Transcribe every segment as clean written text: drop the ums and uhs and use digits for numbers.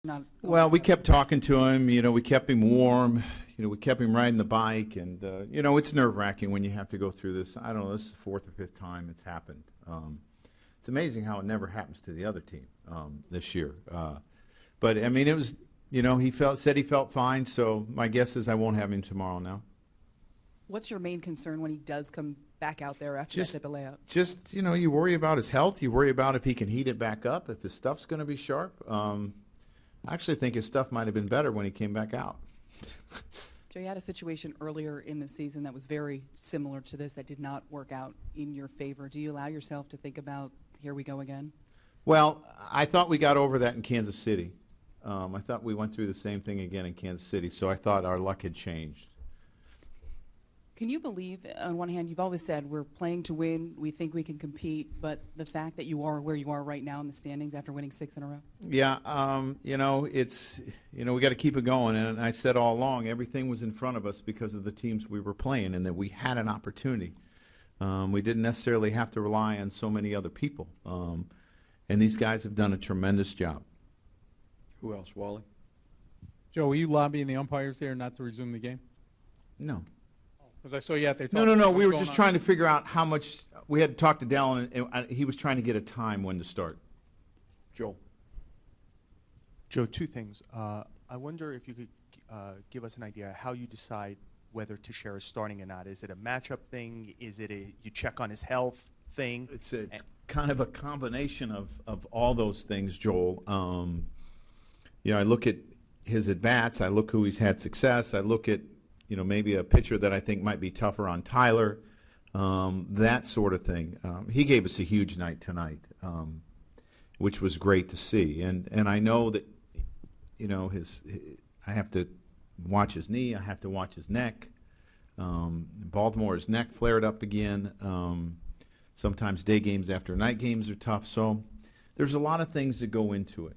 Not Well, we kept talking to him. We kept him warm. We kept him riding the bike, and it's nerve-wracking when you have to go through this. I don't know. This is the fourth or fifth time it's happened. It's amazing how it never happens to the other team this year. But I mean, it was. He said he felt fine. So my guess is I won't have him tomorrow now. What's your main concern when he does come back out there after that type of layout? Just you worry about his health. You worry about if he can heat it back up. If his stuff's going to be sharp. I actually think his stuff might have been better when he came back out. Joe, you had a situation earlier in the season that was very similar to this that did not work out in your favor. Do you allow yourself to think about, here we go again? Well, I thought we got over that in Kansas City. I thought we went through the same thing again in Kansas City, so I thought our luck had changed. Can you believe, on one hand, you've always said we're playing to win, we think we can compete, but the fact that you are where you are right now in the standings after winning 6 in a row? Yeah, it's, we got to keep it going. And I said all along, everything was in front of us because of the teams we were playing and that we had an opportunity. We didn't necessarily have to rely on so many other people. And these guys have done a tremendous job. Who else, Wally? Joe, were you lobbying the umpires there not to resume the game? No. Because I saw you out there No. talking about We were what's just going trying to figure out how much. We had to talk to Dellin, and he was trying to get a time when to start. Joel. Joe, two things. I wonder if you could give us an idea how you decide whether Teixeira is starting or not. Is it a matchup thing? Is it you check on his health thing? It's kind of a combination of all those things, Joel. I look at his at-bats. I look who he's had success. I look at maybe a pitcher that I think might be tougher on Tyler, that sort of thing. He gave us a huge night tonight, which was great to see. And I know that, I have to watch his knee. I have to watch his neck. Baltimore, his neck flared up again. Sometimes day games after night games are tough. So there's a lot of things that go into it.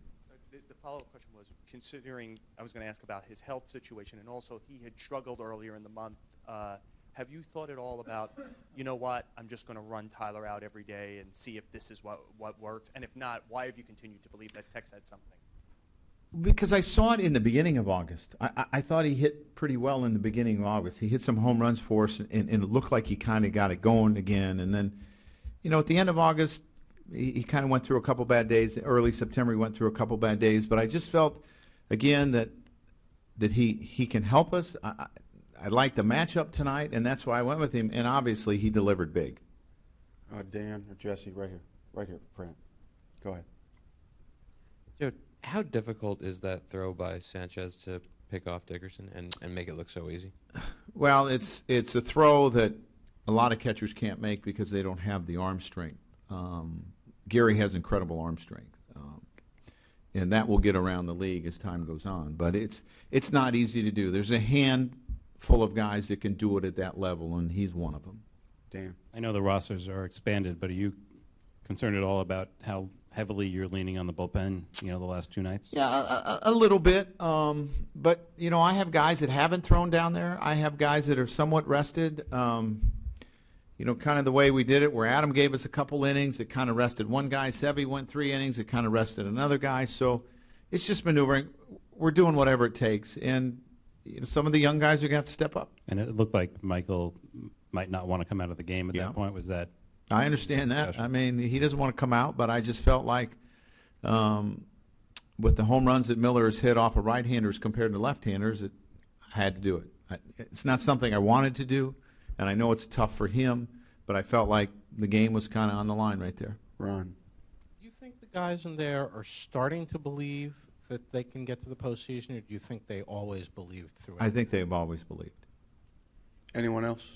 The follow-up question was, considering I was going to ask about his health situation, and also he had struggled earlier in the month. Have you thought at all about, I'm just going to run Tyler out every day and see if this is what works? And if not, why have you continued to believe that Tex had something? Because I saw it in the beginning of August. I thought he hit pretty well in the beginning of August. He hit some home runs for us, and it looked like he kind of got it going again. And then, at the end of August, he kind of went through a couple bad days. Early September, he went through a couple bad days. But I just felt, again, that he can help us. I like the matchup tonight, and that's why I went with him. And obviously, he delivered big. Dan or Jesse, right here, Fran. Go ahead. Joe, how difficult is that throw by Sanchez to pick off Dickerson and make it look so easy? Well, it's a throw that a lot of catchers can't make because they don't have the arm strength. Gary has incredible arm strength, and that will get around the league as time goes on. But it's not easy to do. There's a handful of guys that can do it at that level, and he's one of them. Dan. I know the rosters are expanded, but are you concerned at all about how heavily you're leaning on the bullpen, the last 2 nights? Yeah, a little bit. But, I have guys that haven't thrown down there. I have guys that are somewhat rested. Kind of the way we did it, where Adam gave us a couple innings, it kind of rested one guy. Sevy went 3 innings, it kind of rested another guy. So it's just maneuvering. We're doing whatever it takes. And some of the young guys are going to have to step up. And it looked like Michael might not want to come out of the game at that point. Was that? I understand that. I mean, he doesn't want to come out, but I just felt like with the home runs that Miller has hit off of right-handers compared to left-handers, I had to do it. It's not something I wanted to do, and I know it's tough for him, but I felt like the game was kind of on the line right there. Ron. Do you think the guys in there are starting to believe that they can get to the postseason, or do you think they always believed throughout? I think they've always believed. Anyone else?